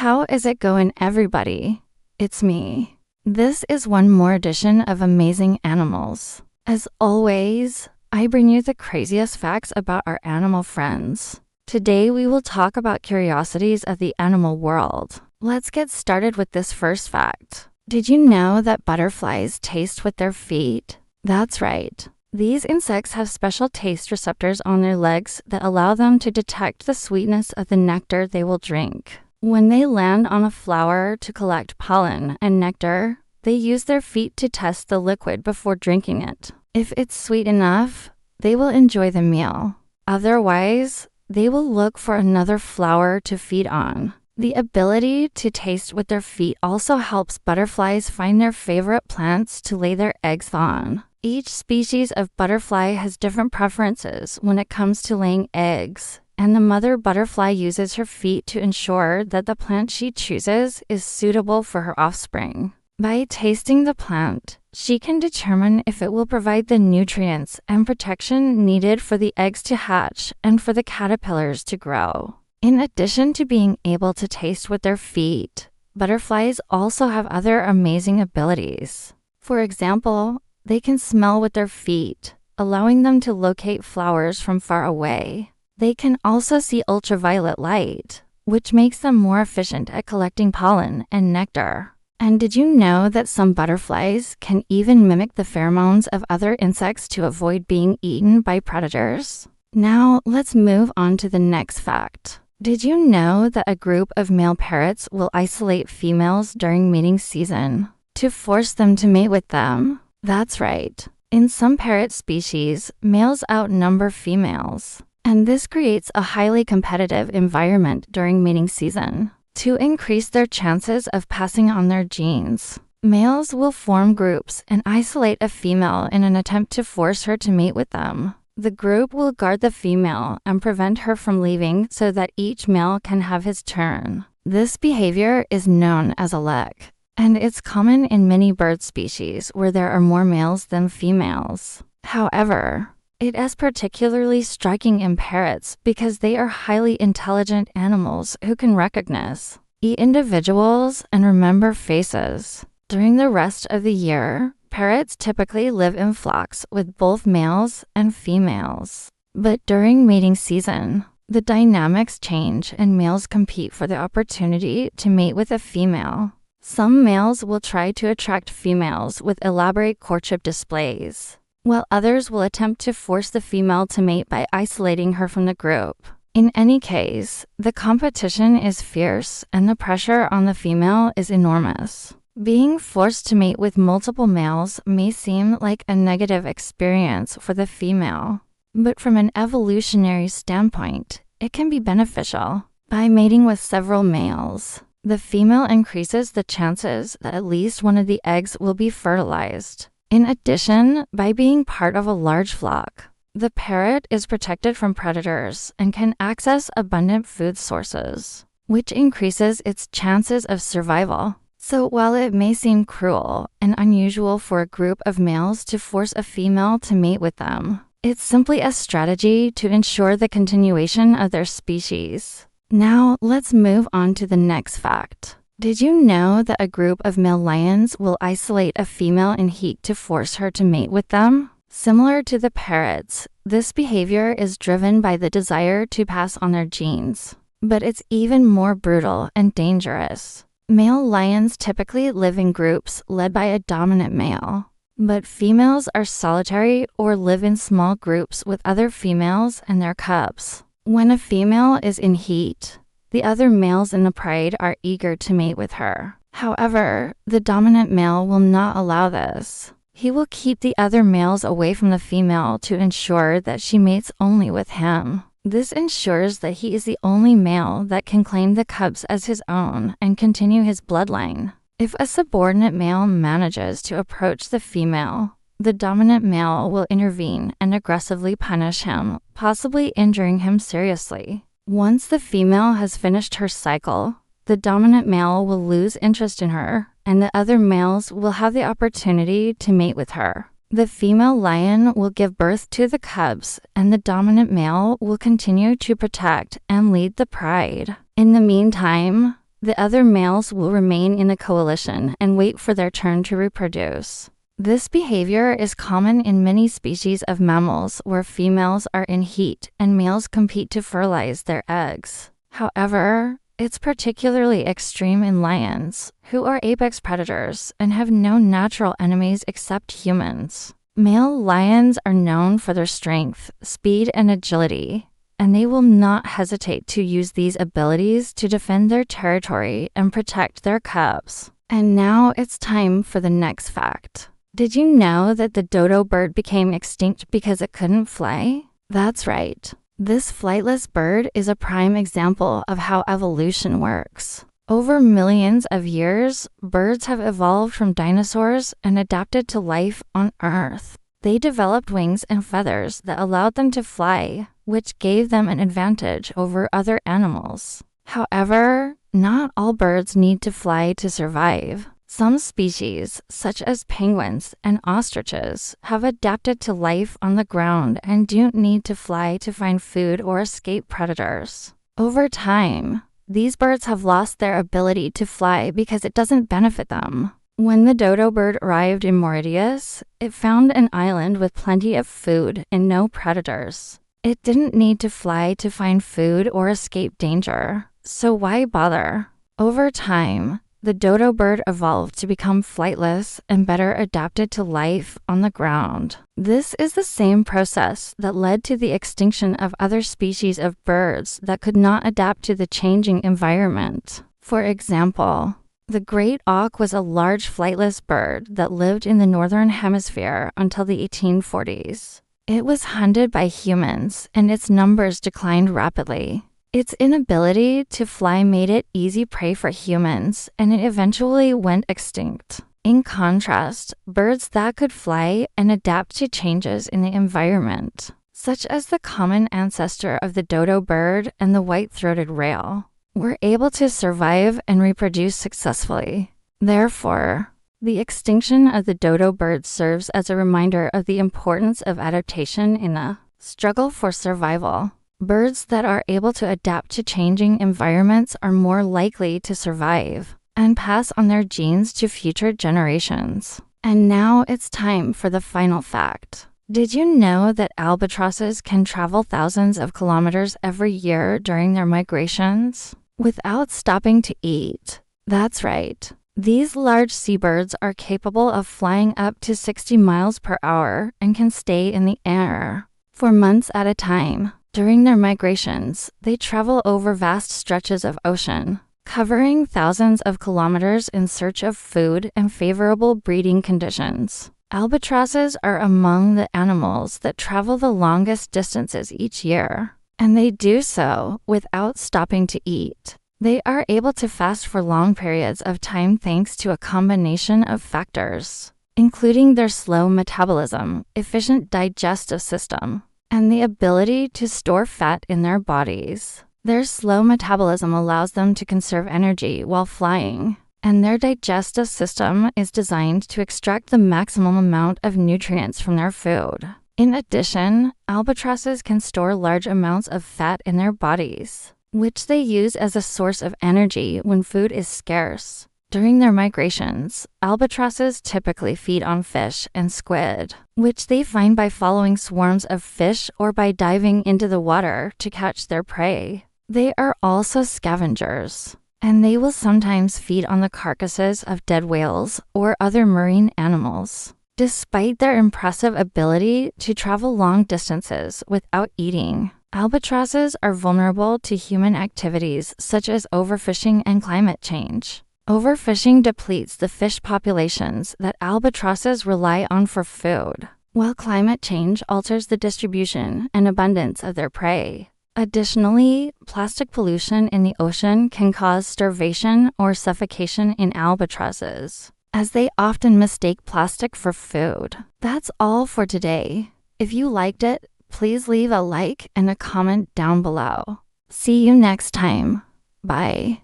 How is it going, everybody? It's me. This is one more edition of Amazing Animals. As always, I bring you the craziest facts about our animal friends. Today we will talk about curiosities of the animal world. Let's get started with this first fact. Did you know that butterflies taste with their feet? That's right. These insects have special taste receptors on their legs that allow them to detect the sweetness of the nectar they will drink. When they land on a flower to collect pollen and nectar, they use their feet to test the liquid before drinking it. If it's sweet enough, they will enjoy the meal. Otherwise, they will look for another flower to feed on. The ability to taste with their feet also helps butterflies find their favorite plants to lay their eggs on. Each species of butterfly has different preferences when it comes to laying eggs, and the mother butterfly uses her feet to ensure that the plant she chooses is suitable for her offspring. By tasting the plant, she can determine if it will provide the nutrients and protection needed for the eggs to hatch and for the caterpillars to grow. In addition to being able to taste with their feet, butterflies also have other amazing abilities. For example, they can smell with their feet, allowing them to locate flowers from far away. They can also see ultraviolet light, which makes them more efficient at collecting pollen and nectar. And did you know that some butterflies can even mimic the pheromones of other insects to avoid being eaten by predators? Now, let's move on to the next fact. Did you know that a group of male parrots will isolate females during mating season to force them to mate with them? That's right. In some parrot species, males outnumber females. And this creates a highly competitive environment during mating season. To increase their chances of passing on their genes, males will form groups and isolate a female in an attempt to force her to mate with them. The group will guard the female and prevent her from leaving so that each male can have his turn. This behavior is known as a lek, and it's common in many bird species where there are more males than females. However, it is particularly striking in parrots because they are highly intelligent animals who can recognize individuals and remember faces. During the rest of the year, parrots typically live in flocks with both males and females. But during mating season, the dynamics change and males compete for the opportunity to mate with a female. Some males will try to attract females with elaborate courtship displays, while others will attempt to force the female to mate by isolating her from the group. In any case, the competition is fierce and the pressure on the female is enormous. Being forced to mate with multiple males may seem like a negative experience for the female, but from an evolutionary standpoint, it can be beneficial. By mating with several males, the female increases the chances that at least one of the eggs will be fertilized. In addition, by being part of a large flock, the parrot is protected from predators and can access abundant food sources, which increases its chances of survival. So while it may seem cruel and unusual for a group of males to force a female to mate with them, it's simply a strategy to ensure the continuation of their species. Now, let's move on to the next fact. Did you know that a group of male lions will isolate a female in heat to force her to mate with them? Similar to the parrots, this behavior is driven by the desire to pass on their genes. But it's even more brutal and dangerous. Male lions typically live in groups led by a dominant male, but females are solitary or live in small groups with other females and their cubs. When a female is in heat, the other males in the pride are eager to mate with her. However, the dominant male will not allow this. He will keep the other males away from the female to ensure that she mates only with him. This ensures that he is the only male that can claim the cubs as his own and continue his bloodline. If a subordinate male manages to approach the female, the dominant male will intervene and aggressively punish him, possibly injuring him seriously. Once the female has finished her cycle, the dominant male will lose interest in her, and the other males will have the opportunity to mate with her. The female lion will give birth to the cubs, and the dominant male will continue to protect and lead the pride. In the meantime, The other males will remain in the coalition and wait for their turn to reproduce. This behavior is common in many species of mammals where females are in heat and males compete to fertilize their eggs. However, it's particularly extreme in lions, who are apex predators and have no natural enemies except humans. Male lions are known for their strength, speed, and agility, and they will not hesitate to use these abilities to defend their territory and protect their cubs. And now it's time for the next fact. Did you know that the dodo bird became extinct because it couldn't fly? That's right. This flightless bird is a prime example of how evolution works. Over millions of years, birds have evolved from dinosaurs and adapted to life on Earth. They developed wings and feathers that allowed them to fly, which gave them an advantage over other animals. However, not all birds need to fly to survive. Some species, such as penguins and ostriches, have adapted to life on the ground and don't need to fly to find food or escape predators. Over time, these birds have lost their ability to fly because it doesn't benefit them. When the dodo bird arrived in Mauritius, it found an island with plenty of food and no predators. It didn't need to fly to find food or escape danger, so why bother? Over time, the dodo bird evolved to become flightless and better adapted to life on the ground. This is the same process that led to the extinction of other species of birds that could not adapt to the changing environment. For example, the great auk was a large flightless bird that lived in the northern hemisphere until the 1840s. It was hunted by humans, and its numbers declined rapidly. Its inability to fly made it easy prey for humans, and it eventually went extinct. In contrast, birds that could fly and adapt to changes in the environment, such as the common ancestor of the dodo bird and the white-throated rail, were able to survive and reproduce successfully. Therefore, the extinction of the dodo bird serves as a reminder of the importance of adaptation in the struggle for survival. Birds that are able to adapt to changing environments are more likely to survive and pass on their genes to future generations. And now it's time for the final fact. Did you know that albatrosses can travel thousands of kilometers every year during their migrations without stopping to eat? That's right. These large seabirds are capable of flying up to 60 miles per hour and can stay in the air for months at a time. During their migrations, they travel over vast stretches of ocean, covering thousands of kilometers in search of food and favorable breeding conditions. Albatrosses are among the animals that travel the longest distances each year, and they do so without stopping to eat. They are able to fast for long periods of time thanks to a combination of factors, including their slow metabolism, efficient digestive system, and the ability to store fat in their bodies. Their slow metabolism allows them to conserve energy while flying, and their digestive system is designed to extract the maximum amount of nutrients from their food. In addition, albatrosses can store large amounts of fat in their bodies, which they use as a source of energy when food is scarce. During their migrations, albatrosses typically feed on fish and squid, which they find by following swarms of fish or by diving into the water to catch their prey. They are also scavengers, and they will sometimes feed on the carcasses of dead whales or other marine animals. Despite their impressive ability to travel long distances without eating, albatrosses are vulnerable to human activities such as overfishing and climate change. Overfishing depletes the fish populations that albatrosses rely on for food, while climate change alters the distribution and abundance of their prey. Additionally, plastic pollution in the ocean can cause starvation or suffocation in albatrosses, as they often mistake plastic for food. That's all for today. If you liked it, please leave a like and a comment down below. See you next time. Bye.